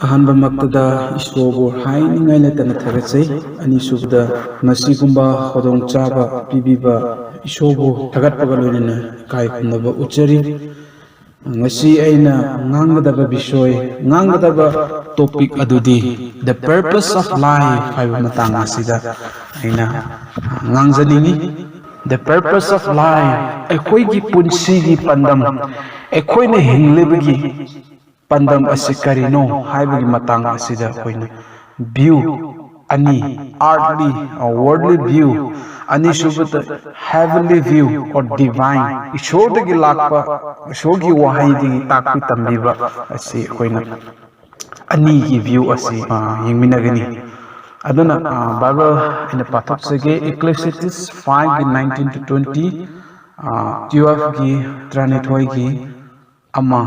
ꯑꯍꯥꯟꯕ ꯃꯛꯇꯗ ꯏꯁꯣꯔꯕꯨ ꯍꯥꯏꯅꯤꯡꯉꯥꯏ ꯂꯩꯇꯅ ꯊꯥꯒꯠꯆꯩ ꯑꯅꯤꯁꯨꯕꯗ ꯃꯁꯤꯒꯨꯝꯕ ꯈꯨꯗꯣꯡꯆꯥꯕ ꯄꯤꯕꯤꯕ ꯏꯁꯣꯔꯕꯨ ꯊꯥꯒꯠꯄꯒ ꯂꯣꯏꯅꯅ ꯏꯀꯥꯏ ꯈꯨꯝꯅꯕ ꯎꯠꯆꯔꯤ ngasi aina nganggadaba bishoy nganggadaba topic adudi the purpose of life haiba matang asida aina ngangjaningi the purpose of life ekhoi gi punsi gi pandam ekhoi na hinglebagi pandam ase karino haiba gi matang asida hoina view ani earthly or worldly view ani subata heavenly view or divine ishor dagi lakpa ishor gi wahai dagi takpi tambiba asi hoina ani gi view asi yingminagani aduna bible in the pathok sege ecclesiastes 5 gi 19 to 20 12 gi 33 gi ama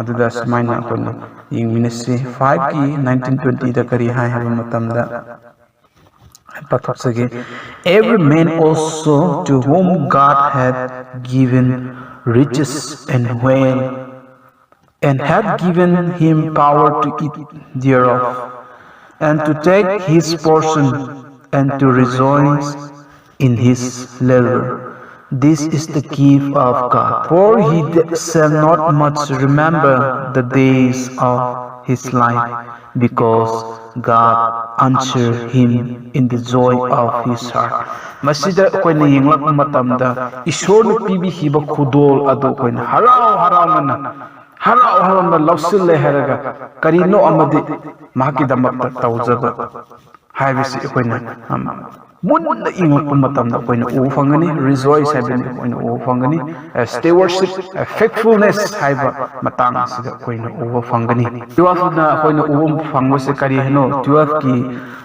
aduda smaina kono yingminasi 5 gi 1920 da kari hai haba matamda pathok sege every man also to whom God had given riches and wealth and had given him power to eat thereof and to take his portion and to rejoice in his labor. This is the gift of God, for he shall not much remember the days of his life, because God answered him in the joy of his heart. Masida koina yinglak matamda ishor pibi hiba khudol ado koina harau na lawsil le haraga karino amadi mahaki damakta tawjaba haibisi koina munna ingok matamda koina u fangani rejoice habini koina u fangani stewardship faithfulness haiba matang sida koina u fangani 12 na koina u fangwase kari heno 12 ki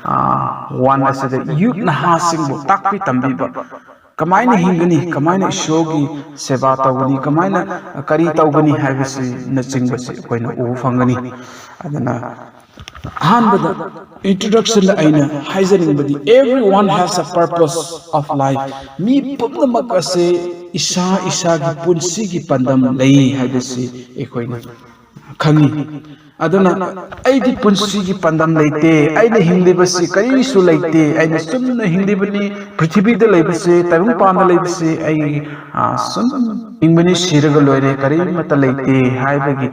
1 asida youth na hasingbo takpi tambiba kamaina hingani kamaina ishogi seba tawgani kamaina kari tawgani haibisi na chingbasi koina u fangani adana hanbada introduction la aina haizaning badi everyone has a purpose of life mi pumnamak ase isa gi punsi gi pandam lei haibisi ekoina khangi aduna aidi punsi gi pandam leite aina hinglibasi karisu leite aina sumna hinglibani prithvi da leibase tayung panda leibase ai sum ingmani siraga loire kari mata leite haibagi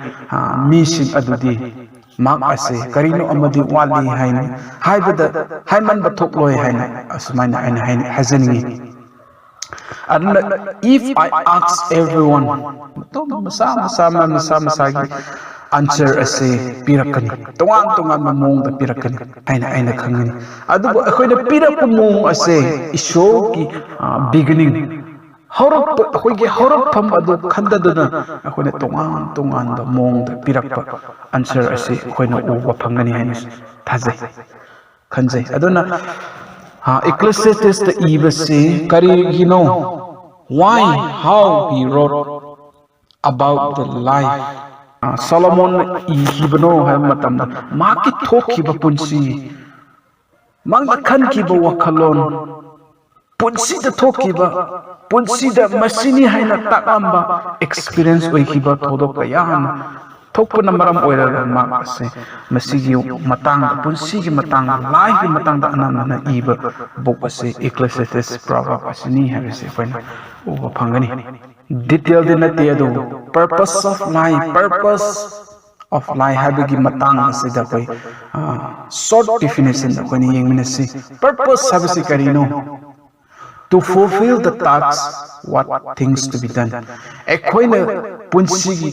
mi sing adudi mak ase karino amadi wali hain haibada haiman bathok loi hain asmaina aina hain hazani aduna if I ask everyone to masa gi answer ase pirakani tongan mamong da pirakani aina khangani adubo akhoina pirakku mong ase ishoki beginning horok akhoi horok pham adu khandaduna akhoi tongan ba mong da pirakpa answer ase akhoi uba phangani hain thajai khanjai aduna ecclesiastes the ibase kari hino why how he wrote about the life Solomon ihibano hai matamda maki thokhiba punsi mangda khankiba wakhalon punsi da thokhiba punsi da masini haina takamba experience oikiba thodok kayan thokpa namaram oiraga makase masigi matang punsi gi matang life gi matang da anana iba book ase ecclesiastes proverb asini habise koina uba phangani detail dina te adu purpose of life habigi matang asida koi short definition da koi yengminasi purpose habisi karino to fulfill the tasks what things to be done ekhoina punsigi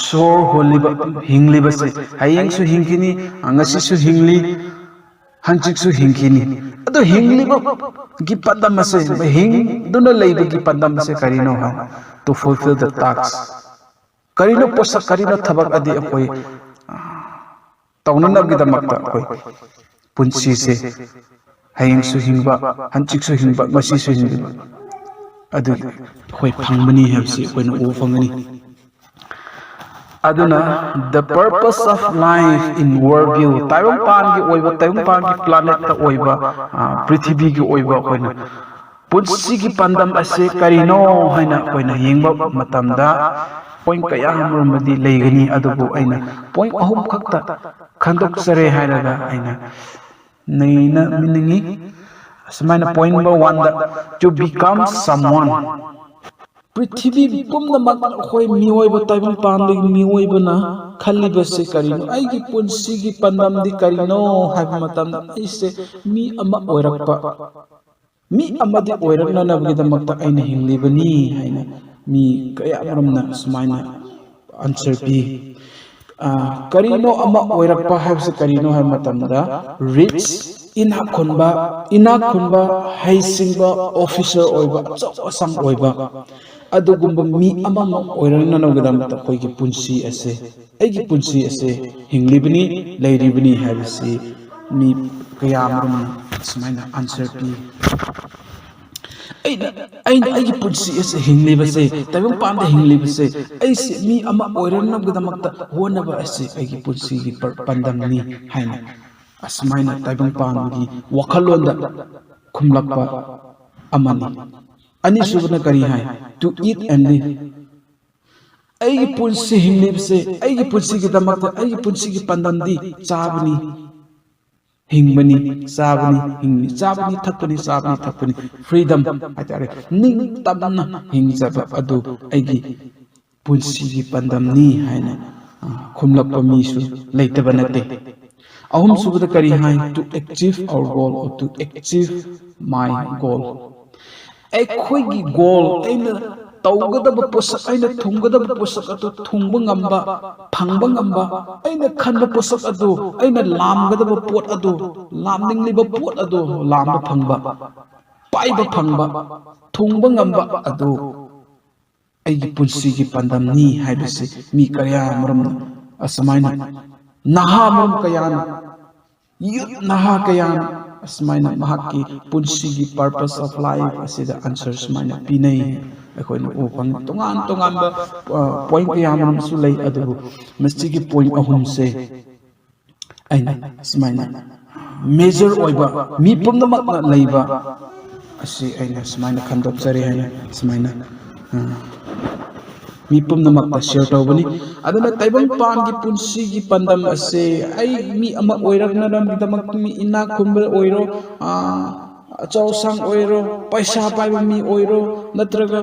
sor holiba hingliba se hayeng su hingkini angasi su hingli hanchik su hingkini ado hingliba gi pandam ase hing duna leiba gi pandam ase karino ha to fulfill the tasks karino posa karino thabak adi akoi taunana gi damakta akoi punsi se hayeng su hingba hanchik su hingba masi su hingba adu khoi phangmani habsi koina u phangani aduna the purpose of life in world view tayong pan gi planet ta oiba prithvi gi oiba koina punsi gi pandam ase karino haina koina yengba matamda point kaya amromadi leigani adubu aina point ahum khakta khandokchare hairaga aina naina meaningi asmaina point number 1 da to become someone पृथ्वी पुम्नमक अखोय मिओइबा ताइबं पांदे मिओइबना खल्लिबसे करिनो आइगी पुंसीगी पंदमदि करिनो HYBE मतम आइसे मी अमा ओइरकपा मी अमदि ओइरकननबगिदमक्ता आइना हिंगलिबनी हाइना मी कयामरमना सुमाइना answer P करिनो अमा ओइरकपा हाइबसे करिनो HYBE मतमदा rich इना खुनबा हाइसिंबा officer ओइबा असंग ओइबा अदुगुम्बा मी अममा ओइरननगदमता कोइगी पुंसी असे एगी पुंसी असे हिंगलिबनी लेरिबनी हाइबसी मी कयामरम स्माइना आंसर पी एगी पुंसी असे हिंगलिबसे तबं पांदे हिंगलिबसे ऐसे मी अमा ओइरननगदमता होनबा असे एगी पुंसीगी पंदमनी हाइना असमाइना तबं पांगी वखलोंदा खुमलकपा अमनी अनि सुबना करी है to eat and live आई पुंसी हिंगलिब से आई पुंसी की दमक आई पुंसी की पंदमदी चाबनी हिंगबनी चाबनी हिंगनी चाबनी थकपनी फ्रीडम आतारे निंग तबना हिंगजब अदु आईगी पुंसी की पंदमनी हैना खुमलक पमीसु लेतब नते अहुम सुबदा करी है to achieve our goal or to achieve my goal अखोइगी गोल अइना तौगदब पोसक अइना थुंगदब पोसक अदु थुंब ngamba phangba ngamba अइना खनब पोसक अदु अइना लामगदब पोट अदु लामनिंगलिब पोट अदु लामबा फंगबा पाइबा फंगबा थुंब ngamba अदु अइगी पुंसीगी पंदमनी हाइबसे मी कया मरम असमाइना नहा मरम कयाना युत नहा कयाना असमाइना महाकी पुंसीगी पर्पस ऑफ लाइफ असिदा आंसर समाइना पिनै अखोइना ओपन तोंगान तोंगानबा पॉइंट कयामन सु लै अदु मस्तिगी पॉइंट अहुम से आइना असमाइना मेजर ओइबा मी पुमनमक लैबा असि आइना असमाइना खंदोपसरे हाइना असमाइना मी पुमनमक शेयर तौबनी अदना तैबं पानगी पुंसीगी पंदम असे आई मी अमा ओइरकनरमगिदमक मी इना खुंबे ओइरो अचौसंग ओइरो पैसा पाइबा मी ओइरो नत्रगा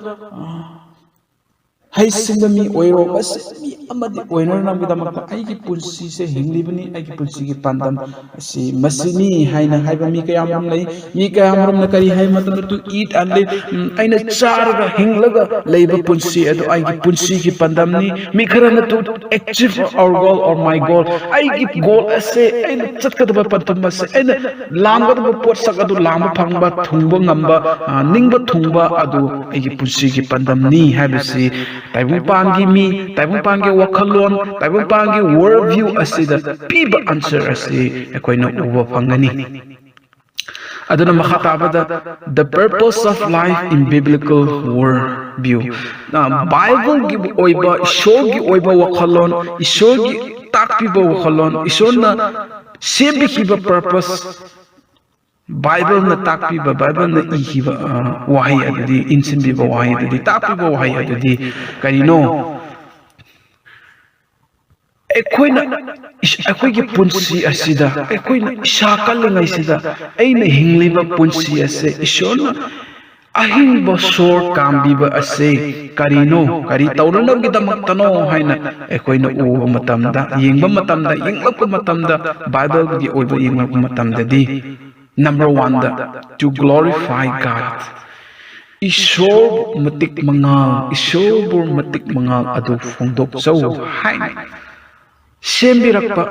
हाइसिंबा मी ओइरो बस मी अमदि ओइरनरमगिदमक आइगी पुंसी से हिंगलिबनी आइगी पुंसीगी पंदम असे मसिनी हाइना हाइबा मी कयामरम लै मी कयामरम न करी हाइ मतलब टू ईट एंड लिव आइना चारगा हिंगलगा लैबा पुंसी अदु आइगी पुंसीगी पंदमनी मी खरना to achieve our goal or my गोल आइगी गोल असे आइना चटकदबा पंतम असे आइना लामगदबा पोट सकदु लाम फंगबा थुंबा ngamba निंगबा थुंबा अदु आइगी पुंसीगी पंदमनी हाइबसी ताइबुं पांगी मी ताइबुं पांगी वखलोन ताइबुं पांगी वर्ल्ड व्यू असिदा पीबा आंसर असे अखोइना उबा फंगनी अदुना मखताबदा the purpose of life in biblical world view ना बाइबल गी ओइबा ईश्वर गी ओइबा वखलोन ईश्वर गी ताकपीबा वखलोन ईश्वरना सेबिखिबा पर्पस बाइबल न ताकपीबा बाइबल न इखिबा वाही अदुदी इनसिनबीबा वाही अदुदी ताकपीबा वाही अदुदी करिनो अखोइगी पुंसी असिदा अखोइना इशा कल्लिङैसिदा अइना हिंगलिबा पुंसी असे ईश्वरना अहिंब सोर कामबीबा असे करिनो करी तौरनबगिदमक्तनो हाइना अखोइना उबा मतमदा येंगबा मतमदा येंगलकपा मतमदा बाइबलगी ओइबा येंगलकपा मतमददी नंबर 1 दा टू ग्लोरीफाई गॉड ईश्वर मतिक मंगाल अदु फोंदोकचौ हाइना सेम्बिरक्पा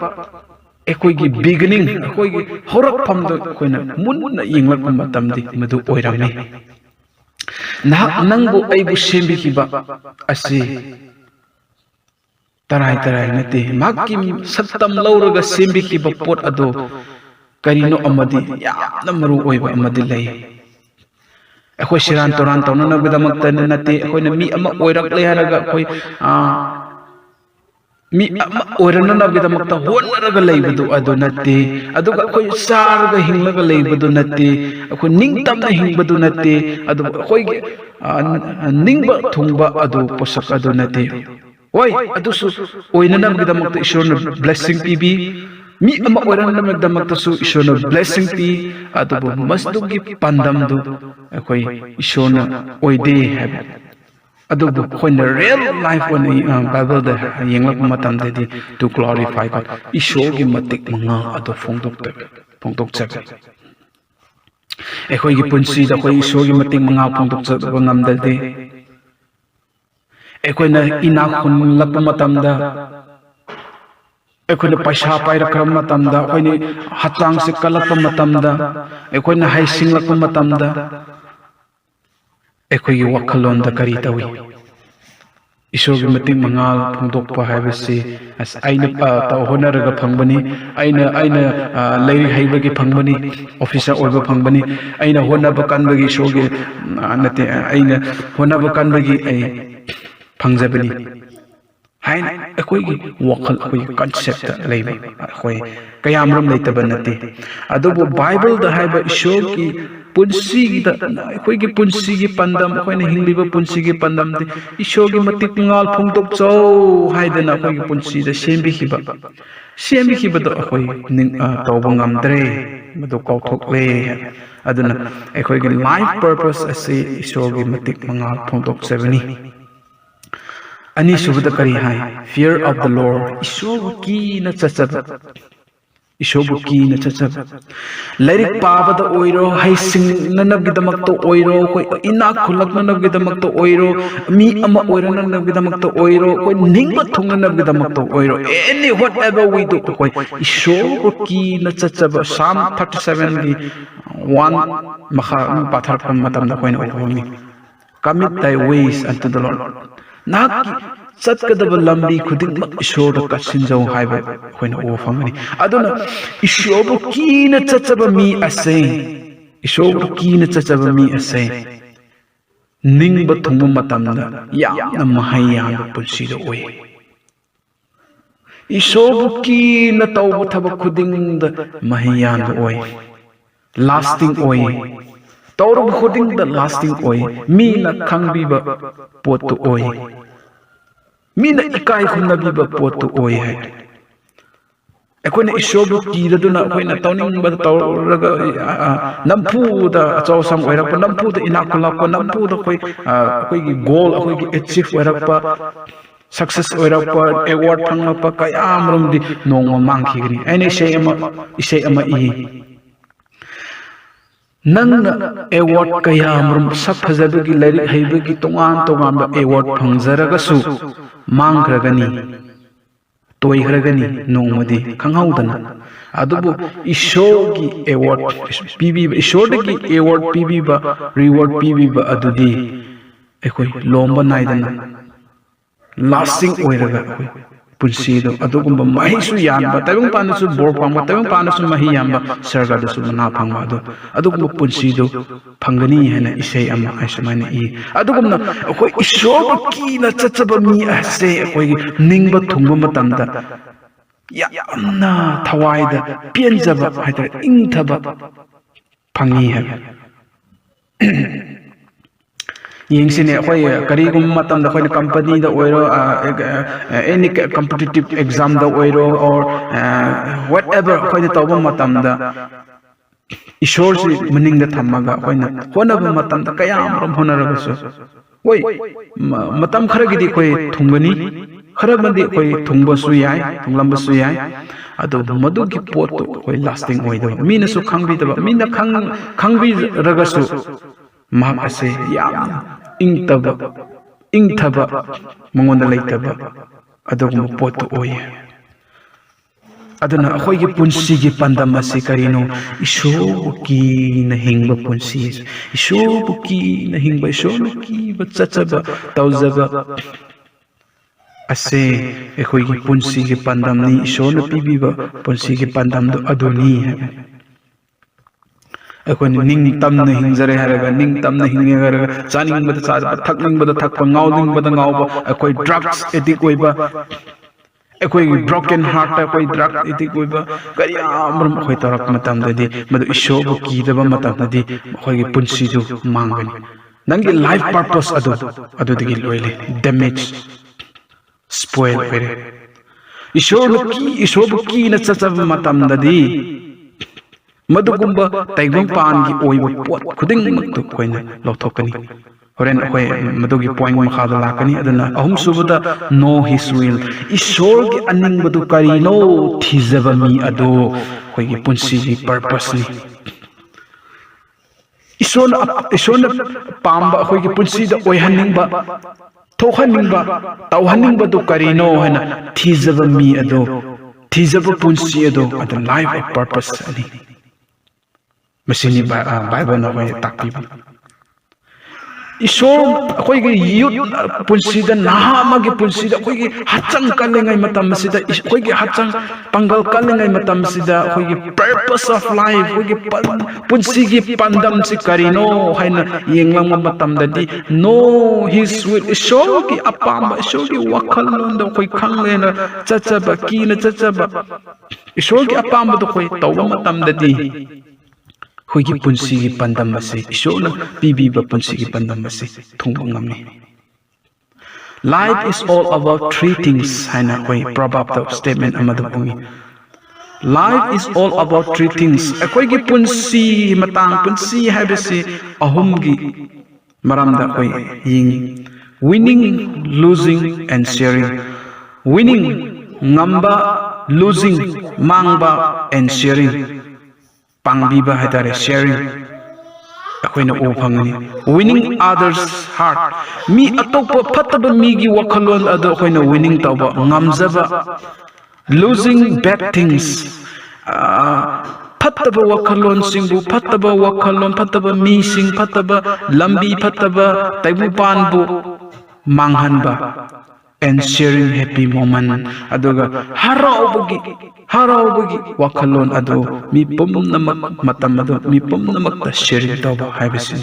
अखोइगी बिगिनिंग अखोइगी हौरकफमदो अखोइना मुन्ना येंगलकपा मतमदि मदु ओइरामे नंगबु अइबु सेम्बिखिबा असे तराई नते माकी सत्तम लौरगा सेम्बिखिबा पोट अदो करिनो अमदि यामना मरु ओइबा अमदि लೈ अखोइ सिरान तोरान तौननबगिदमक्ता नते अखोइना मी अमा ओइरकले हारगा अखोइ मी अमा ओइरननबगिदमक्ता होनरगा लैबदु अदु नते अदुगा अखोइ सारगा हिंगलगा लैबदु नते अखोइ निंगतमना हिंगबदु नते अदु अखोइ निंगबा थुंगबा अदु पोसक अदु नते Oi, adusu oinanamgidamagta Ishorna blessing pibi mi ama oinanamgidamagtasu Ishorna blessing pi adubu masdugi pandamdu akoi Ishorna oide have adubu koina real life when Bible da yenglak matamdedi to glorify God Ishorgi matik manga adu phongdok chak akoi gi punsi da koi Ishorgi matik manga phongdok chak ngamdade एकोइना इना खुन लप मतमदा एकोइना पैसा पाइरक्रम मतमदा एकोइना हचांग से कलप मतमदा एकोइना हाइसिंग लप मतमदा एकोइगी वखलोंदा करी तवी ईश्वरगी मतिंग मंगाल फोंदोकपा हाइबसी अस आइना ता होनरगा फंगबनी आइना लेरी हाइबगी फंगबनी ऑफिसर ओइबा फंगबनी आइना होनबा कानबगी ईश्वरगी नते आइना होनबा कानबगी आई फंगजबनी हाइन अखोइगी वखल अखोइगी कॉन्सेप्ट लेबा अखोइ कयामरम लेतबा नते अदुबो बाइबल द हाइबा ईश्वर की पुंसीगी द अखोइगी पुंसीगी पंदम अखोइना हिंगलिबा पुंसीगी पंदम दे ईश्वरगी मतिक ngaal phongtok chौ हाइदना अखोइगी पुंसी द सेमबिखिबा द अखोइ तौबा ngamdre मदो कौथोकले अदुना अखोइगी लाइफ पर्पस असे ईश्वरगी मतिक ngaal phongtok चबनी अनिसुबद करी हाय fear of the Lord ईश्वर की न चचब ईश्वर की न चचब लाइरिक पाबद ओइरो हाइसिंग ननबगिदमक तो ओइरो कोई इना खुलक ननबगिदमक तो ओइरो मी अमा ओइरो ननबगिदमक तो ओइरो कोई निंग थुंग ननबगिदमक तो ओइरो एनी व्हाटएवर वी डू कोई ईश्वर की न चचब Psalm 37 की 1 मखा पाथर फम मतम द कोइन ओइरोनी commit thy ways unto the Lord नाकी चतकदब लंबी खुदिंगमक ईश्वर का सिंजौ हाइबा कोइना ओ फंगनी अदुना ईश्वर कीन चचब मी असे ईश्वर कीन चचब मी असे निंगब थुंग मतमदा यामना महयान पुंसी दो ओय ईश्वर कीन तौब थब खुदिंग महयान ओय लास्टिंग ओय तौरब खुदिंग द लास्टिंग ओय मीना खंगबीबा पोतु ओय मीना इकाई खुनबीबा पोतु ओय है अखोइना ईश्वरबु कीरदुना अखोइना तौनिंगबा तौरगा नमफुदा अचौसम ओइरकपा नमफुदा इनाकुलकपा नमफुदा अखोइगी गोल अखोइगी अचीव ओइरकपा सक्सेस ओइरकपा अवार्ड फंगलकपा कयामरमदि नोंगमा मांखिगनी एने इसे अमा इ नंगना अवार्ड कयामरम सक फजबगी लाइरिक हैबगी तोंगान तोंगानबा अवार्ड फंगजरगसु मांगरगनी तोइखरगनी नोंमदि खंगहौदना अदुबु ईश्वरगी अवार्ड पीबीबा ईश्वरदगी अवार्ड पीबीबा रिवार्ड पीबीबा अदुदि एखोइ लोंबा नाइदना लास्टिंग ओइरगा पुंसीदो अदुगुंबा महिसु यानबा तबंग पानसु बोर फंगबा तबंग पानसु महि यानबा सरगादसु मना फंगबा अदुगुंबा पुंसीदो फंगनी हैना इसे अमा आइसमाने इ अदुगुंना अखोइ ईश्वर कीना चचबा मी असे अखोइ निंगबा थुंगबा मतमदा यामना थवाइदा पेनजबा हाइदर इंगथबा फंगी है यंगसिने अखोइ करीगुम मतम द अखोइ कंपनी द ओइरो एनी कॉम्पिटिटिव एग्जाम द ओइरो और व्हाटएवर अखोइ तौबा मतम द ईश्वर से मनिंग द थमगा अखोइना होनबा मतम द कयामरम होनरगसु ओइ मतम खरगिदि अखोइ थुंगनी खरबदि अखोइ थुंबसु याय थुंगलंबसु याय अदो मदुगी पोत अखोइ लास्टिंग ओइदो मीनसु खंगबिदबा मीना खंगबि रगसु महाक असे यामना इंगथबा मंगोंदा लेतबा अदुगुम पोत ओय अदुना अखोइगी पुंसीगी पंदम असे करिनो ईश्वर की न हिंगबा पुंसी ईश्वर की न हिंगबा ईश्वर की बचचबा तौजबा असे अखोइगी पुंसीगी पंदम नि ईश्वर न पीबीबा पुंसीगी पंदम दो अदुनी है अखोइना निंग तमना हिंजरे हरगा निंग तमना हिंगे हरगा चानिंगबदा चाबा थकनिंगबदा थकपा गाउदिंगबदा गाउबा अखोइ ड्रग्स एडिक्ट ओइबा अखोइ ब्रोकन हार्ट अखोइ ड्रग एडिक्ट ओइबा करियामरम अखोइ तौरक मतमददि मदु ईश्वरबु कीदबा मतमददि अखोइगी पुंसीदु मांगनी नंगी लाइफ पर्पस अदुदगी लोइले damage spoil oire isor ki na chachab matam dadi madugumba taibang pan gi oiba pot khuding maktu koina lothokani horen khoi madugi point makhada lakani aduna ahum subada know his will isor gi aning badu kari no thizaba mi ado khoi gi punsi gi purpose ni isona pamba khoi gi punsi da oihaningba thohaningba tawhaningba du kari no hana thizaba mi ado thizaba punsi ado adu life of purpose ani masini Bible na hoy takpi isor khoi gi youth punsida nahama gi punsida khoi gi hachang kalengai matam sida khoi gi hachang pangal kalengai matam sida khoi gi purpose of life khoi gi punsi gi pandam si karino haina yenglang matam dadi no his will isor gi apam isor gi wakhal non do khoi khanglena chachaba ki na chachaba isor gi apam do khoi tawba matam dadi Hoigi Punshigi Pandam ase isona pibiba Punshigi Pandam ase thungba ngamni. Life is all about three things haina hoi proverb the statement amadu pungi. Life is all about three things. Akoi gi punsi matang punsi habese ahumgi maramda hoi ying winning, losing and sharing. Winning ngamba, losing mangba and sharing. Pangbiba haitare sharing akoina o phangani winning others heart mi atopa phataba mi gi wakhalon ado akoina winning tawba ngamjaba losing bad things phataba wakhalon singbu phataba wakhalon phataba mi sing phataba lambi phataba taibu panbu manghanba and sharing happy moment aduga haraubagi wakhalon adu mi pumnamak matam adu mi pumnamak ta sharing tawba haibisi.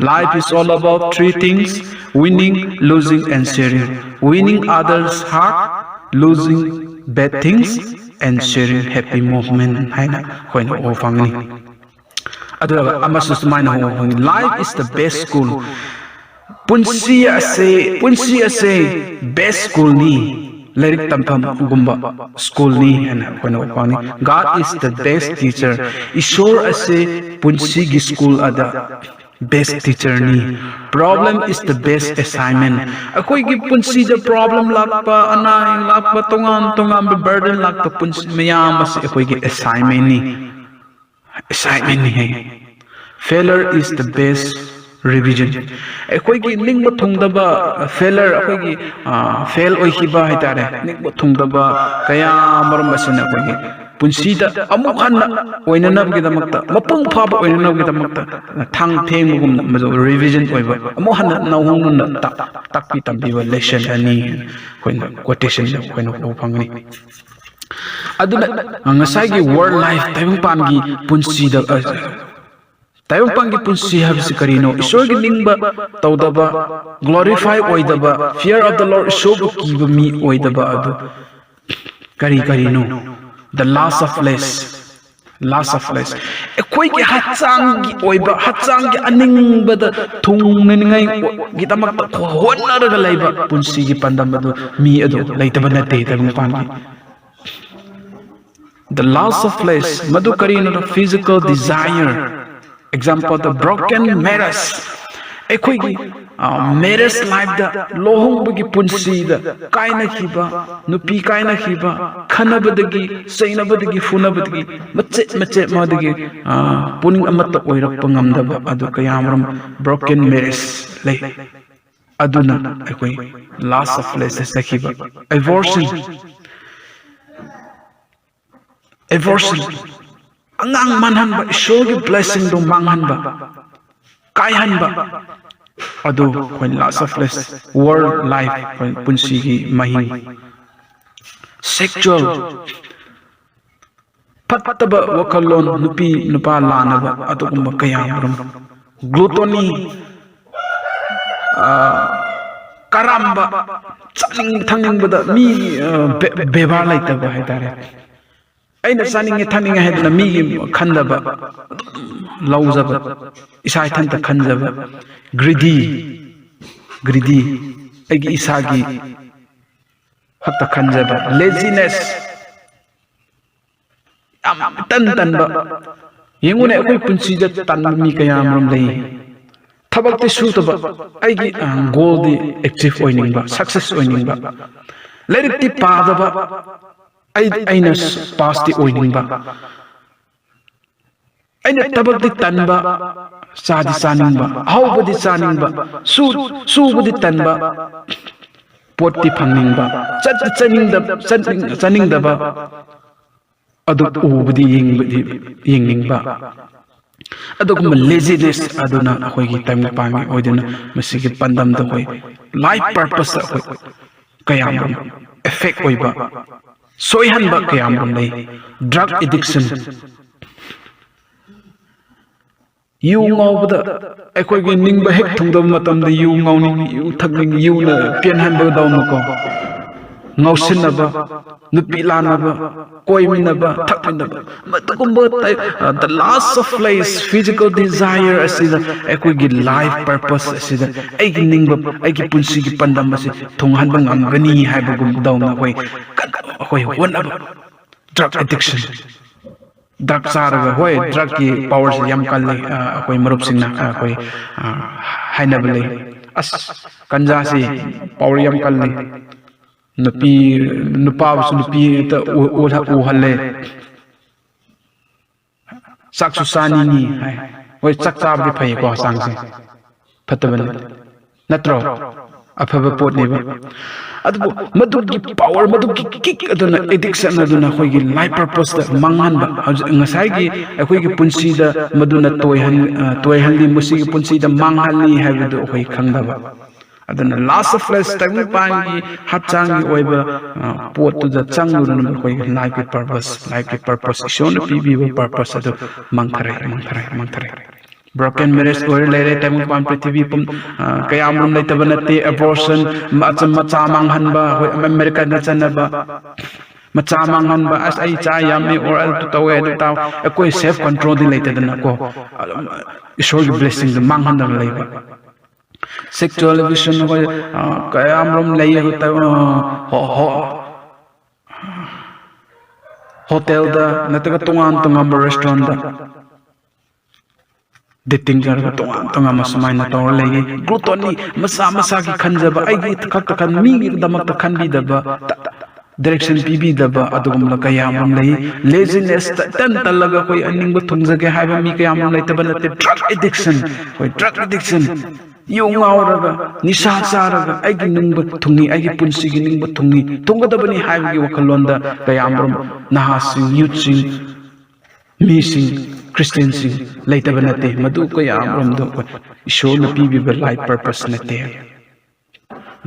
Life is all about three things: winning, losing and sharing. Winning others heart, losing bad things and sharing happy moment haina hoina o fangni aduga amasu sumaina ho life is the best school. Punsi ase best school ni Lyric tampam gumba school ni hana kono pani God is the best teacher isor ase Punshigi school ada best teacher ni problem is the best assignment akoi gi punsi the problem lakpa anai lakpa tongan burden lakpa punsi mayam ase akoi gi assignment ni hai failure is the best revision akoi gi ningba thungdaba failure akoi gi fail oihiba haitare ningba thungdaba kaya maram basina akoi gi punsida amuk hanna oinanab gi damakta mapung phaba oinanab gi damakta thang thengugum majo revision oiba amuk hanna nawhung na takpi tambiwa lesson ani koina quotation koina phangni aduna ngasai gi world life taibung pan gi punsida Tayong pangi punsi habisi karino isorgi ningba tawdaba glorify oidaba fear of the Lord isobu kiba mi oidaba adu karino the loss of flesh ekoi ki hatsangi oiba hatsangi aningbada thungningai gitamak honnaraga laiba punsi gi pandam adu mi adu laitaba nate tayong pangi the loss of flesh madu karino the physical desire. Example, the broken marriage. Ekoi gi marriage life da lohong bagi punsi da kaina khiba nupi kaina khiba khanabadagi sainabadagi funabadagi mache madagi puning amatta oirak pangamdaba adu kayamram broken marriage lay aduna ekoi loss of flesh sakhiba abortion angang manhanba isogi blessing do manghanba kaihanba adu when lots of less world life when punsigi mahin sexual pataba wakalon nupa lanaba adu kumba kayam gluttony karamba chaning thangingbada mi bebar laitaba haitare aina saninge thaninge hedna mi khandaba lauzaba isai thanta khanjaba greedy agi isagi hakta khanjaba laziness am tanba yengune akoi punsi da tanba mi kaya amram lei thabak te su taba aigi goal di achieve oiningba success oiningba lerip ti padaba aina pass ti oiningba aina tabak di tanba sadi saningba hauba di saningba su di tanba pot ti phangingba chaningdaba adu ubudi yengingba aduguma laziness aduna akhoi time pangi oiduna masigi pandam da hoi life purpose da hoi kayam effect oiba soihanba kayam lei drug addiction yu ngawbada akhoi gi ningba hek thungdam matam da yu ngawning yu thakning yu na pianhanba dawmako ngawsinaba nupi lanaba koiminaba thakminaba matugumba the last of life physical desire asida akhoi gi life purpose asida aigi ningba aigi punsi gi pandam asi thunghanba ngamgani haibagum dawna hoi wonaba drug addiction drug saraga hoi drug ki powers yam kalli akhoi marup singna akhoi hainabale as kanja si power yam kalli nupa nupi ta uhalle saksu sani ni hoi sak chab di phai ko sangse phataban natro afaba pot ne ba adu madugi power madugi kick aduna addiction aduna khoi gi life purpose da manghan ba ngasai gi akhoi gi punsi da maduna toyhan li musi gi punsi da manghan li haibdu khoi khangda ba aduna last of life time pangi hachang gi oiba pot tu da changlu na khoi life purpose shon pb purpose adu mangthare broken marriage or lere time pan prithvi pum kayam rum lai tabanate abortion macha manghanba america na chanaba macha manghanba as ai cha yam or al to tawe to taw akoi self control di laita dana ko ishor gi blessing the manghan da laiba sexual vision ko kayam rum lai hotel da nataga tungan restaurant da dating jarga tonga masumai na tor legi glutoni masa ki khanjaba aigi khakta khan mi gi damak ta khan bi daba direction pb daba adugum la kayam lei laziness tan talaga koi aning ba thungjage haiba mi kayam lei tabanate drug addiction yu ngawraga nisha saraga aigi ningba thungi aigi punsi gi ningba thungi tungadabani haiba gi wakhalonda kayam nahasing youthsing missing Christian sing later banate madu kayam ramdo show na pb life purpose nate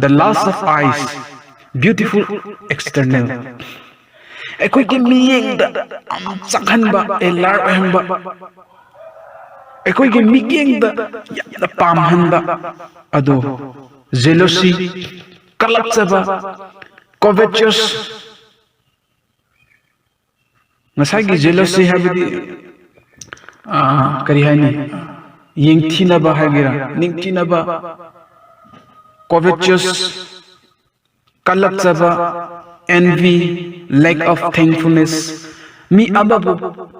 the loss of eyes beautiful external ekoi ki miyeng da sakhan ba elar ohamba ekoi ki miyeng da ya pam handa ado jealousy kalakchaba covetous ngasai gi jealousy habidi kari haini yengthinaba hagira ningthinaba covetous kalakchaba envy lack of thankfulness mi ababu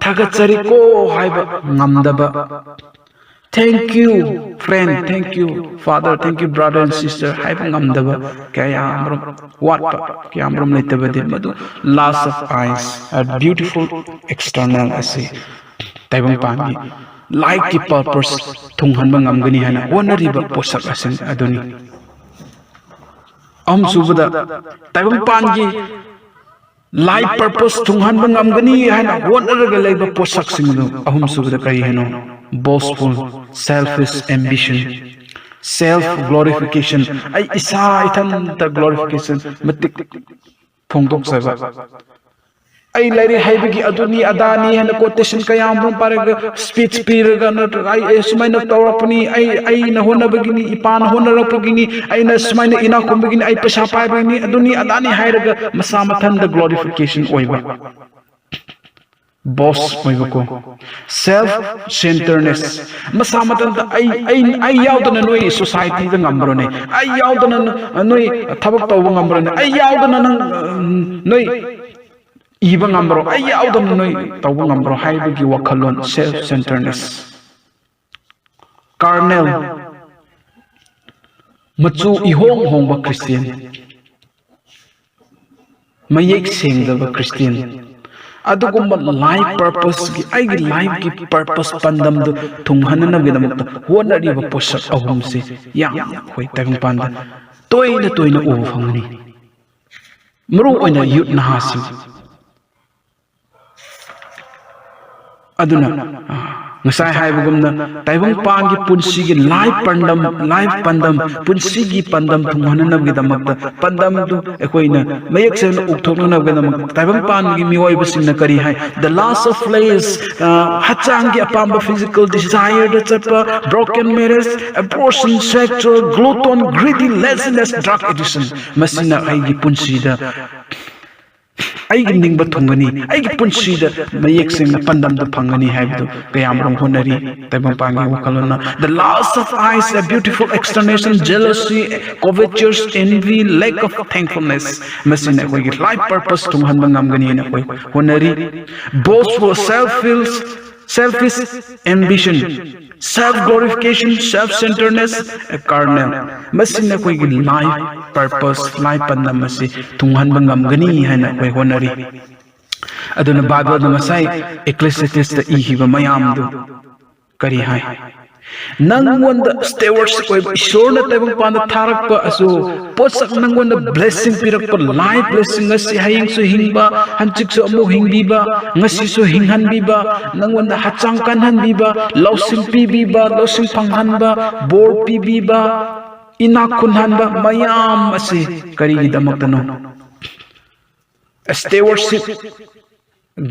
thagachari ko haiba ngamdaba thank you friend thank you father thank you brother and sister haiba ngamdaba kaya amrum what kaya amrum leitabade madu loss of eyes a beautiful external asi taibang pangi like ki purpose thunghanba ngamgani hana honariba posak asin aduni subada taibang pangi like purpose thunghanba ngamgani hana honaraga leiba posak singdu subada kai hano boastful selfish ambition self glorification ai isa ithan the glorification matik phongdok saba ai lairi haibigi aduni adani hena quotation kayam rum paraga speech piraga na ai sumaina tawapani ai na honabagini ipan honarapagini ai na sumaina ina kumbagini ai pasha paibagini aduni adani hairaga masa mathan the glorification oiba boss oibako self centeredness masa matanda ai yaudana noi society da ngambrone ai yaudana noi thabak tawba ngambrone ai yaudana noi iba ngambro ai yaudana noi tawba ngambro haibagi wakhalon self centeredness carnal machu ihong hongba Christian mayek sengdaba Christian adugumba life purpose ki aigi life ki purpose pandam do thunghanna gidamakta honari ba posak ahum se yam hoi tagum panda toina o phangni muru oina yut na hasim aduna ngasai haibugumna taibang pangi punshigi life pandam punshigi pandam thunghanna gidamakta pandam du ekoina mayak sen ukthokna gidamak taibang pangi miwai basingna kari hai the loss of flesh hachangi apamba physical desire the chapa broken marriage abortion sexual glutton greedy laziness drug addiction masina aigi punshida aigi ningba thungani aigi punshida mayek singna pandam da phangani haibdu kayamram honari taibang pangi wakalona the loss of eyes a beautiful externation jealousy covetous envy lack of thankfulness masina koi life purpose thunghan bangamgani na koi honari boastful selfish ambition self-glorification, self-centeredness, carnal. Masina koi life purpose, life pandam masi tunghan bangamgani hai na koi honari. Aduna Bible na masai Ecclesiastes ta ihiba mayam do kari hai. Nangwanda stewardship koi ishor na taibang panda tharak pa aso potsak nangwanda blessing pirak pa life blessing ngasi haying so hingba hanchik so amu hingbiba ngasi so hinghanbiba nangwanda hachang kanhan biba lausing pibiba lausing panghanba bor pibiba inak kunhanba mayam asi kari gidamak tano stewardship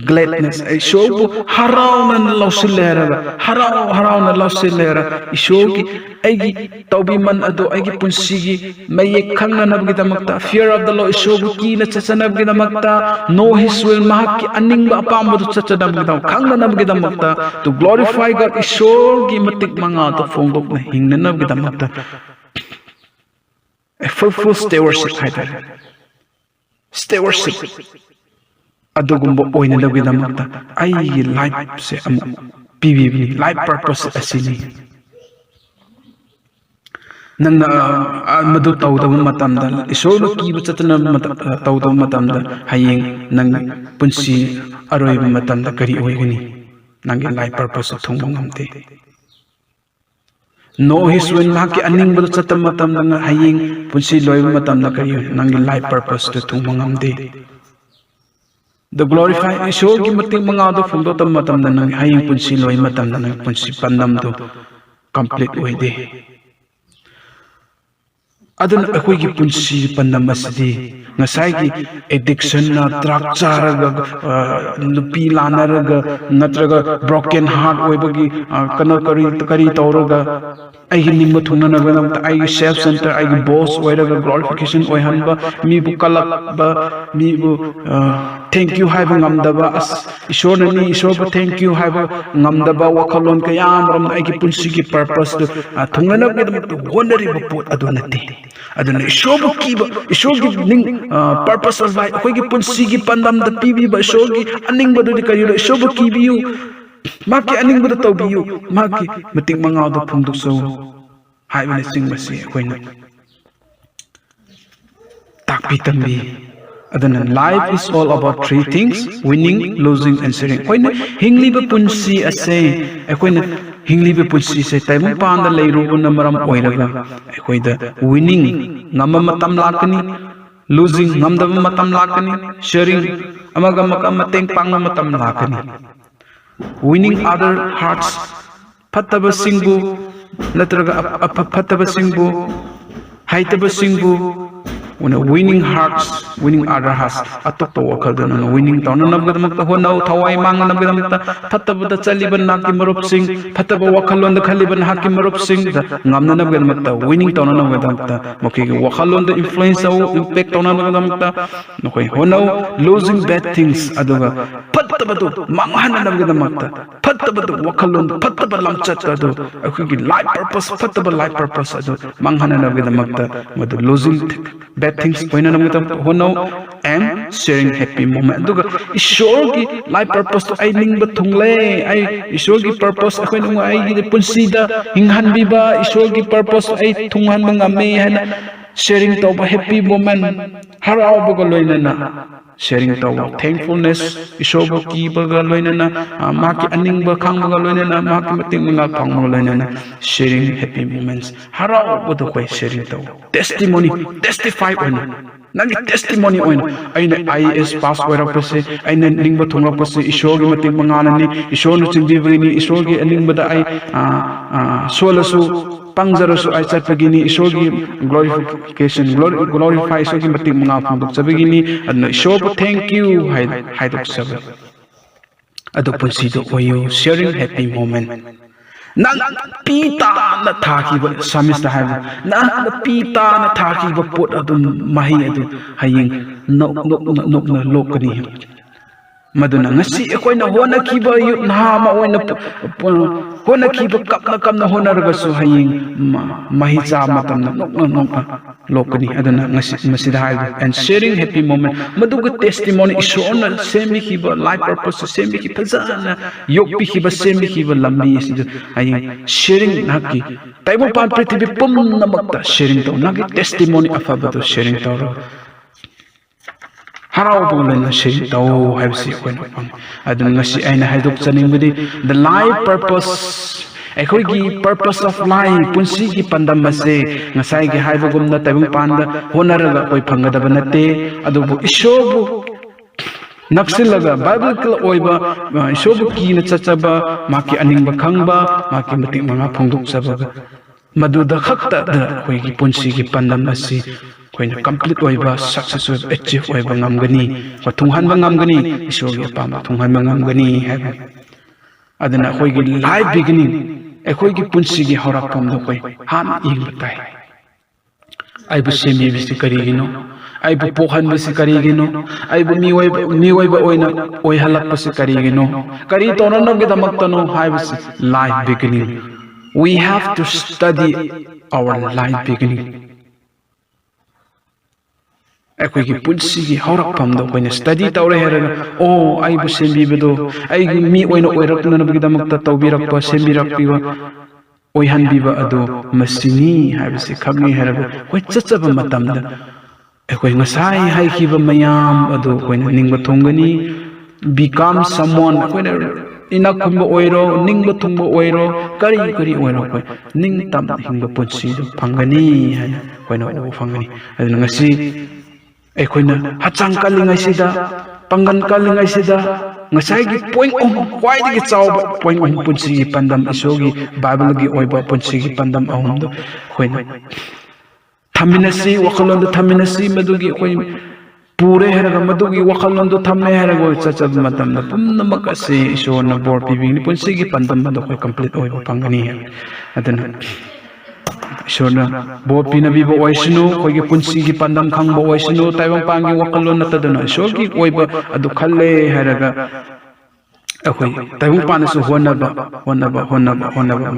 gladness ishogu harawna lausilera harawna lausilera ishogi aigi tawbiman ado aigi punsigi mayek khangna nabgidamakta fear of the law ishogu kina chachanabgidamakta know his will mahaki aningba apambadu chachanabgidam khangna nabgidamakta to glorify God ishogi matik manga to fongdok na hingna nabgidamakta a fulfill stewardship haidar stewardship adugumbo oina dagidamakta ai life se amu pibibni life purpose asini nangna madu tawdaba matamda isono kibu chatna tawdaba matamda hayeng nang punsi aroiba matamda kari oigani nangi life purpose thongba ngamte no his when mahaki aning badu chatam matamda hayeng punsi loiba matamda kari nangi life purpose thongba ngamte the glorify ishogi mating mga do fundo tam matam na nang haying punsi loy matam na nang punsi pandam do complete oide adun akoi gi punsi pandam asdi ngasai gi addiction na drug charaga nupi lanaraga natraga broken heart oibagi kana kari tawraga ai nimba thungna na ganam ta ai self center ai boss oiraga glorification oihanba mi bu kalak ba mi bu thank you haiba ngamdaba as ishor ni ishor ba thank you haiba ngamdaba wakhalon kayam ram ai gi punsi gi purpose to thungna na gadam to wonderly ba pot adunati aduna ishor bu ki ba ishor gi ning purpose of life koi gi punsi gi pandam da pibi ba ishor gi aning ba du kayura ishor bu ki biu maki aning ba to biu maki mating mangaw do phungduk so haiba sing basi koina takpi tambi adana life is all about three things winning losing and sharing koina hingli ba punsi ase koina hingli ba punsi se taimang panda leiru na maram oiraga koida winning ngama matam lakani losing ngamdaba matam lakani sharing amaga mateng pangma matam lakani winning other hearts fataba singbu natraga fataba singbu haitaba singbu una winning hearts winning other hearts atok to wakadana winning to nabgadamta honau thawai mangna nabgadamta fataba chaliban naki marup sing fataba wakhalon da khaliban haki marup sing ngamna nabgadamta winning to nabgadamta moki wakhalon da influence au impact to nabgadamta nokoi honau losing bad things aduga ꯐꯠꯇꯕꯗꯨ ꯃꯥꯡꯍꯟꯅꯕꯒꯤꯗꯃꯛꯇ ꯐꯠꯇꯕꯗꯨ ꯋꯥꯈꯜꯂꯣꯟ ꯐꯠꯇꯕ ꯂꯝꯆꯠ ꯑꯗꯨ ꯑꯩꯈꯣꯏꯒꯤ life purpose ꯐꯠꯇꯕ life purpose ꯑꯗꯨ ꯃꯥꯡꯍꯟꯅꯕꯒꯤꯗꯃꯛꯇ ꯃꯗꯨ ꯂꯣꯖꯤꯡ bed things ꯑꯣꯏꯅꯅꯕꯒꯤꯗꯃꯛꯇ ꯍꯣꯠꯅꯧ and ꯁꯦꯌꯔꯤꯡ happy moment ꯑꯗꯨꯒ ꯏꯁꯣꯔꯒꯤ ꯂꯥꯏꯐ ꯄꯔꯄꯁꯇꯨ ꯑꯩ ꯅꯤꯡꯕ ꯊꯨꯡꯂꯦ ꯑꯩ ꯏꯁꯣꯔꯒꯤ ꯄꯔꯄꯁ ꯑꯩꯈꯣꯏꯅ ꯑꯩꯒꯤ ꯄꯨꯟꯁꯤꯗ ꯍꯤꯡꯍꯟꯕꯤꯕ ꯏꯁꯣꯔꯒꯤ ꯄꯔꯄꯁ ꯑꯩ ꯊꯨꯡꯍꯟꯕ ꯉꯝꯃꯤ ꯍꯥꯏꯅ ꯁꯦꯌꯔꯤꯡ ꯇꯧꯕ ꯍꯦꯄꯤ ꯃꯣꯃꯦꯟ ꯍꯔꯥꯎꯕꯒ ꯂꯣꯏꯅꯅ ꯁꯦꯌꯔꯤꯡ ꯇꯧꯕ ꯊꯦꯡꯛꯐꯨꯜꯅꯦꯁ ꯏꯁꯣꯔꯕꯨ ꯀꯤꯕꯒ ꯂꯣꯏꯅꯅ ꯃꯍꯥꯛꯀꯤ ꯑꯅꯤꯡꯕ ꯈꯪꯕꯒ ꯂꯣꯏꯅꯅ ꯃꯍꯥꯛꯀꯤ ꯃꯇꯦꯡ ꯃꯉꯥ ꯐꯪꯕꯒ ꯂꯣꯏꯅꯅ ꯁꯦꯌꯔꯤꯡ ꯍꯦꯄꯤ ꯃꯣꯃꯦꯟꯁ ꯍꯔꯥꯎꯕꯗ ꯑꯩꯈꯣꯏ ꯁꯦꯌꯔꯤꯡ ꯇꯧꯕ ꯇꯦꯁꯇꯤꯃꯣꯅꯤ ꯇꯦꯁꯇꯤꯐꯥꯏ ꯑꯣꯏꯅ ꯅꯪꯒꯤ ꯇꯦꯁꯇꯤꯃꯣꯅꯤ ꯑꯣꯏꯅ ꯑꯩꯅ IAS ꯄꯥꯁ ꯑꯣꯏꯔꯛꯄꯁꯦ ꯑꯩꯅ ꯅꯤꯡꯕ ꯊꯨꯡꯂꯛꯄꯁꯦ ꯏꯁꯣꯔꯒꯤ ꯃꯇꯦꯡ ꯃꯉꯥꯅꯅꯤ ꯏꯁꯣꯔꯅ ꯆꯤꯡꯕꯤꯕꯒꯤꯅꯤ ꯏꯁꯣꯔꯒꯤ ꯑꯅꯤꯡꯕꯗ ꯑꯩ ꯁꯣꯜꯂꯁꯨ ꯄꯪꯖꯔꯁꯨ ꯑꯩ ꯆꯠꯄꯒꯤꯅꯤ ꯏꯁꯣꯔꯒꯤ ꯒ꯭ꯂꯣꯔꯤꯐꯤꯀꯦꯁꯟ ꯒ꯭ꯂꯣꯔꯤꯐꯥꯏ ꯏꯁꯣꯔꯒꯤ ꯃꯇꯦꯡ ꯃꯉꯥ ꯐꯣꯡꯗꯣꯛꯆꯕꯒꯤꯅꯤ ꯑꯗꯨꯅ ꯏꯁꯣꯔꯕꯨ ꯊꯦꯡꯛ ꯌꯨ ꯍꯥꯏꯗꯣꯛꯆꯕ ꯑꯗꯨ ꯄꯨꯟꯁꯤꯗ ꯑꯣꯏꯌꯨ ꯁꯤꯌꯔꯤꯡ ꯍꯦꯄꯤ ꯃꯣꯃꯦꯟ ꯅꯪ ꯄꯤ ꯇꯥꯅ ꯊꯥꯈꯤꯕ ꯁꯃꯤꯁꯇ ꯍꯥꯏꯕ ꯅꯪꯅ ꯄꯤ ꯇꯥꯅ ꯊꯥꯈꯤꯕ ꯄꯣꯠ ꯑꯗꯨ ꯃꯍꯩ ꯑꯗꯨ ꯍꯌꯦꯡ ꯅꯣꯛꯅ ꯂꯣꯛꯀꯅꯤ ꯃꯗꯨꯅ ꯉꯁꯤ ꯑꯩꯈꯣꯏꯅ ꯍꯣꯠꯅꯈꯤꯕ ꯌꯨꯠ ꯅꯍꯥ ꯑꯃ ꯑꯣꯏꯅ ꯍꯣꯠꯅꯈꯤꯕ ꯀꯞꯅ ꯍꯣꯠꯅꯔꯒꯁꯨ ꯍꯌꯦꯡ ꯃꯍꯩ ꯆꯥꯕ ꯃꯇꯝꯗ ꯅꯣꯛꯅ ꯂꯣꯛꯀꯅꯤ ꯑꯗꯨꯅ ꯃꯁꯤꯗ ꯍꯥꯏꯕ ꯑꯦꯟ ꯁꯦꯌꯔꯤꯡ ꯍꯦꯄꯤ ꯃꯣꯃꯦꯟ ꯃꯗꯨꯒꯤ ꯇꯦꯁꯇꯤꯃꯣꯅꯤ ꯏꯁꯣꯔꯅ ꯁꯦꯝꯕꯤꯈꯤꯕ ꯂꯥꯏꯐ ꯄꯔꯄꯁ ꯁꯦꯝꯕꯤꯈꯤ ꯐꯖꯅ ꯌꯣꯛꯄꯤꯈꯤꯕ ꯁꯦꯝꯕꯤꯈꯤꯕ ꯂꯝꯕꯤ ꯑꯁꯤꯗ ꯍꯌꯦꯡ ꯁꯦꯌꯔꯤꯡ ꯅꯍꯥꯛꯀꯤ ꯇꯥꯏꯕꯪꯄꯥꯟ ꯄ꯭ꯔꯤꯊꯤꯕꯤ ꯄꯨꯝꯅꯃꯛꯇ ꯁꯦꯌꯔꯤꯡ ꯇꯧ ꯅꯍꯥꯛꯀꯤ ꯇꯦꯁꯇꯤꯃꯣꯅꯤ ꯑꯐꯕꯗꯨ ꯁꯦꯌꯔꯤꯡ ꯇꯧꯔꯒ ꯍꯔꯥꯎꯕꯒ ꯂꯣꯏꯅꯅ ꯁꯦꯌꯔꯤꯡ ꯇꯧ ꯍꯥꯏꯕꯁꯤ ꯑꯩꯈꯣꯏꯅ ꯐꯪꯉꯤ ꯑꯗꯨꯅ ꯉꯁꯤ ꯑꯩꯅ ꯍꯥꯏꯗꯣꯛꯆꯅꯤꯡꯕꯗꯤ ꯗ ꯂꯥꯏꯐ ꯄꯔꯄꯁ ꯑꯩꯈꯣꯏꯒꯤ ꯄꯔꯄꯁ ꯑꯣꯐ ꯂꯥꯏꯐ ꯄꯨꯟꯁꯤꯒꯤ ꯄꯥꯟꯗꯝ ꯑꯁꯦ ꯉꯁꯥꯏꯒꯤ ꯍꯥꯏꯕꯒꯨꯝꯅ ꯇꯥꯏꯕꯪꯄꯥꯟꯗ ꯍꯣꯠꯅꯔꯒ ꯑꯩꯈꯣꯏ ꯐꯪꯒꯗꯕ ꯅꯠꯇꯦ ꯑꯗꯨꯕꯨ ꯏꯁꯣꯔꯕꯨ ꯅꯛꯁꯤꯜꯂꯒ ꯕꯥꯏꯕꯤꯀꯦꯜ ꯑꯣꯏꯕ ꯏꯁꯣꯔꯕꯨ ꯀꯤꯅ ꯆꯠꯆꯕ ꯃꯍꯥꯛꯀꯤ ꯑꯅꯤꯡꯕ ꯈꯪꯕ ꯃꯍꯥꯛꯀꯤ ꯃꯇꯤꯛ ꯃꯉꯥ ꯐꯣꯡꯗꯣꯛꯆꯕꯒ ꯃꯗꯨꯗ ꯈꯛꯇꯗ ꯑꯩꯈꯣꯏꯒꯤ ꯄꯨꯟꯁꯤꯒꯤ ꯄꯥꯟꯗꯝ ꯑꯁꯤ ꯑꯩꯈꯣꯏꯅ ꯀꯝꯄ꯭ꯂꯤꯠ ꯑꯣꯏꯕ ꯁꯛꯁꯦꯁ ꯑꯣꯏꯕ ꯑꯦꯆꯤꯞ ꯑꯣꯏꯕ ꯉꯝꯒꯅꯤ ꯊꯨꯡꯍꯟꯕ ꯉꯝꯒꯅꯤ ꯏꯁꯣꯔꯒꯤ ꯑꯄꯥꯝꯕ ꯊꯨꯡꯍꯟꯕ ꯉꯝꯒꯅꯤ ꯍꯥꯏꯕ ꯑꯗꯨꯅ ꯑꯩꯈꯣꯏꯒꯤ ꯂꯥꯏꯐ ꯕꯤꯒꯤꯅꯤꯡ ꯑꯩꯈꯣꯏꯒꯤ ꯄꯨꯟꯁꯤꯒꯤ ꯍꯧꯔꯛꯐꯝꯗ ꯑꯩꯈꯣꯏ ꯍꯥꯟꯅ ꯌꯦꯡꯕ ꯇꯥꯏ ꯑꯩꯕꯨ ꯁꯦꯝꯕꯤꯕꯁꯤ ꯀꯔꯤꯒꯤꯅꯣ ꯑꯩꯕꯨ ꯄꯣꯛꯍꯟꯕꯁꯤ ꯀꯔꯤꯒꯤꯅꯣ ꯑꯩꯕꯨ ꯃꯤꯑꯣꯏꯕ ꯑꯣꯏꯅ ꯑꯣꯏꯍꯜꯂꯛꯄꯁꯤ ꯀꯔꯤꯒꯤꯅꯣ ꯀꯔꯤ ꯇꯧꯅꯅꯕꯒꯤꯗꯃꯛꯇꯅꯣ ꯍꯥꯏꯕꯁꯤ life beginning we have to study our life beginning ꯑꯩꯈꯣꯏꯒꯤ ꯄꯨꯟꯁꯤꯒꯤ ꯍꯧꯔꯛꯐꯝꯗ ꯑꯩꯈꯣꯏꯅ ꯁ꯭ꯇꯗꯤ ꯇꯧꯔꯦ ꯍꯥꯏꯔꯒ ꯑꯩꯕꯨ ꯁꯦꯝꯕꯤꯕꯗꯣ ꯑꯩꯒꯤ ꯃꯤ ꯑꯣꯏꯅ ꯑꯣꯏꯔꯛꯅꯕꯒꯤꯗꯃꯛꯇ ꯇꯧꯕꯤꯔꯛꯄ ꯁꯦꯝꯕꯤꯔꯛꯄꯤꯕ ꯑꯣꯏꯍꯟꯕꯤꯕ ꯑꯗꯣ ꯃꯁꯤꯅꯤ ꯍꯥꯏꯕꯁꯤ ꯈꯪꯉꯤ ꯍꯥꯏꯔꯒ ꯑꯩꯈꯣꯏ ꯆꯠꯆꯕ ꯃꯇꯝꯗ ꯑꯩꯈꯣꯏ ꯉꯁꯥꯏ ꯍꯥꯏꯈꯤꯕ ꯃꯌꯥꯝ ꯑꯗꯨ ꯑꯩꯈꯣꯏꯅ ꯅꯤꯡꯕ ꯊꯨꯡꯒꯅꯤ become someone ꯑꯩꯈꯣꯏꯅ ꯏꯅꯛ ꯈꯨꯟꯕ ꯑꯣꯏꯔꯣ ꯅꯤꯡꯕ ꯊꯨꯡꯕ ꯑꯣꯏꯔꯣ ꯀꯔꯤ ꯑꯣꯏꯔꯣ ꯑꯩꯈꯣꯏ ꯅꯤꯡꯇꯝꯅ ꯍꯤꯡꯕ ꯄꯨꯟꯁꯤꯗꯨ ꯐꯪꯒꯅꯤ ꯍꯥꯏꯅ ꯑꯩꯈꯣꯏꯅ ꯎꯕ ꯐꯪꯒꯅꯤ ꯑꯗꯨꯅ ꯉꯁꯤ ꯑꯩꯈꯣꯏꯅ ꯍꯛꯆꯥꯡ ꯀꯜꯂꯤꯉꯩꯁꯤꯗ ꯄꯥꯡꯒꯜ ꯀꯜꯂꯤꯉꯩꯁꯤꯗ ꯉꯁꯥꯏꯒꯤ ꯄꯣꯏꯟ ꯈ꯭ꯋꯥꯏꯗꯒꯤ ꯆꯥꯎꯕ ꯄꯣꯏꯟ ꯄꯨꯟꯁꯤꯒꯤ ꯄꯥꯟꯗꯝ ꯏꯁꯣꯔꯒꯤ ꯕꯥꯏꯕꯜꯒꯤ ꯑꯣꯏꯕ ꯄꯨꯟꯁꯤꯒꯤ ꯄꯥꯟꯗꯝ ꯑꯍꯨꯝꯗꯨ ꯑꯩꯈꯣꯏꯅ ꯊꯝꯃꯤꯟꯅꯁꯤ ꯋꯥꯈꯜꯂꯣꯟꯗ ꯊꯝꯃꯤꯟꯅꯁꯤ ꯃꯗꯨꯒꯤ ꯑꯩꯈꯣꯏ ꯄꯨꯔꯦ ꯍꯥꯏꯔꯒ ꯃꯗꯨꯒꯤ ꯋꯥꯈꯜꯂꯣꯟꯗꯨ ꯊꯝꯃꯦ ꯍꯥꯏꯔꯒ ꯆꯠꯆꯕ ꯃꯇꯝꯗ ꯄꯨꯝꯅꯃꯛ ꯑꯁꯤ ꯏꯁꯣꯔꯅ ꯕꯣꯔ ꯄꯤꯕꯤꯒꯅꯤ ꯄꯨꯟꯁꯤꯒꯤ ꯄꯥꯟꯗꯝ ꯑꯗꯨ ꯑꯩꯈꯣꯏ ꯀꯝꯄ꯭ꯂꯤꯠ ꯑꯣꯏꯕ ꯐꯪꯒꯅꯤ ꯑꯗꯨꯅ ꯏꯁꯣꯔꯅ ꯕꯣꯔ ꯄꯤꯅꯕꯤꯕ ꯑꯣꯏꯁꯅꯨ ꯑꯩꯈꯣꯏꯒꯤ ꯄꯨꯟꯁꯤꯒꯤ ꯄꯥꯟꯗꯝ ꯈꯪꯕ ꯑꯣꯏꯁꯅꯨ ꯇꯥꯏꯕꯪꯄꯥꯟꯒꯤ ꯋꯥꯈꯜꯂꯣꯟ ꯅꯠꯇꯗꯅ ꯏꯁꯣꯔꯒꯤ ꯑꯣꯏꯕ ꯑꯗꯨ ꯈꯜꯂꯦ ꯍꯥꯏꯔꯒ ꯑꯩꯈꯣꯏ ꯇꯥꯏꯕꯪꯄꯥꯟꯗꯁꯨ ꯍꯣꯠꯅꯕ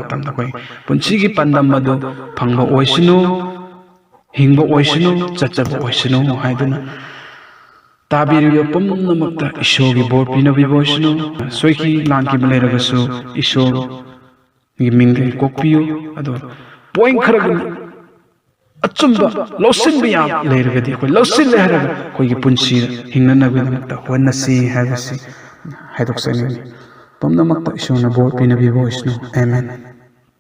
ꯃꯇꯝꯗ ꯑꯩꯈꯣꯏ ꯄꯨꯟꯁꯤꯒꯤ ꯄꯥꯟꯗꯝ ꯑꯗꯨ ꯐꯪꯕ ꯑꯣꯏꯁꯅꯨ ꯍꯤꯡꯕ ꯑꯣꯏꯁꯅꯨ ꯆꯠꯆꯕ ꯑꯣꯏꯁꯅꯨ ꯍꯥꯏꯗꯨꯅ ꯇꯥꯕꯤꯔꯤꯕ ꯄꯨꯝꯅꯃꯛꯇ ꯏꯁꯣꯔꯒꯤ ꯕꯣꯔ ꯄꯤꯅꯕꯤꯕ ꯑꯣꯏꯁꯅꯨ ꯁꯣꯏꯈꯤ ꯂꯥꯟꯈꯤꯕ ꯂꯩꯔꯒꯁꯨ ꯏꯁꯣꯔꯒꯤ ꯃꯤꯡꯗ ꯀꯣꯛꯄꯤꯌꯨ ꯑꯗꯣ ꯄꯣꯏꯟ ꯈꯔꯒ ꯑꯆꯨꯝꯕ ꯂꯧꯁꯤꯟꯕ ꯌꯥꯕ ꯂꯩꯔꯒꯗꯤ ꯑꯩꯈꯣꯏ ꯂꯧꯁꯤꯜꯂꯦ ꯍꯥꯏꯔꯒ ꯑꯩꯈꯣꯏꯒꯤ ꯄꯨꯟꯁꯤꯗ ꯍꯤꯡꯅꯅꯕꯒꯤꯗꯃꯛꯇ ꯍꯣꯠꯅꯁꯤ ꯍꯥꯏꯕꯁꯤ ꯍꯥꯏꯗꯣꯛꯆꯅꯤꯡꯉꯤ ꯄꯨꯝꯅꯃꯛꯇ ꯏꯁꯣꯔꯅ ꯕꯣꯔ ꯄꯤꯅꯕꯤꯕ ꯑꯣꯏꯁꯅꯨ ꯑꯃꯦꯟ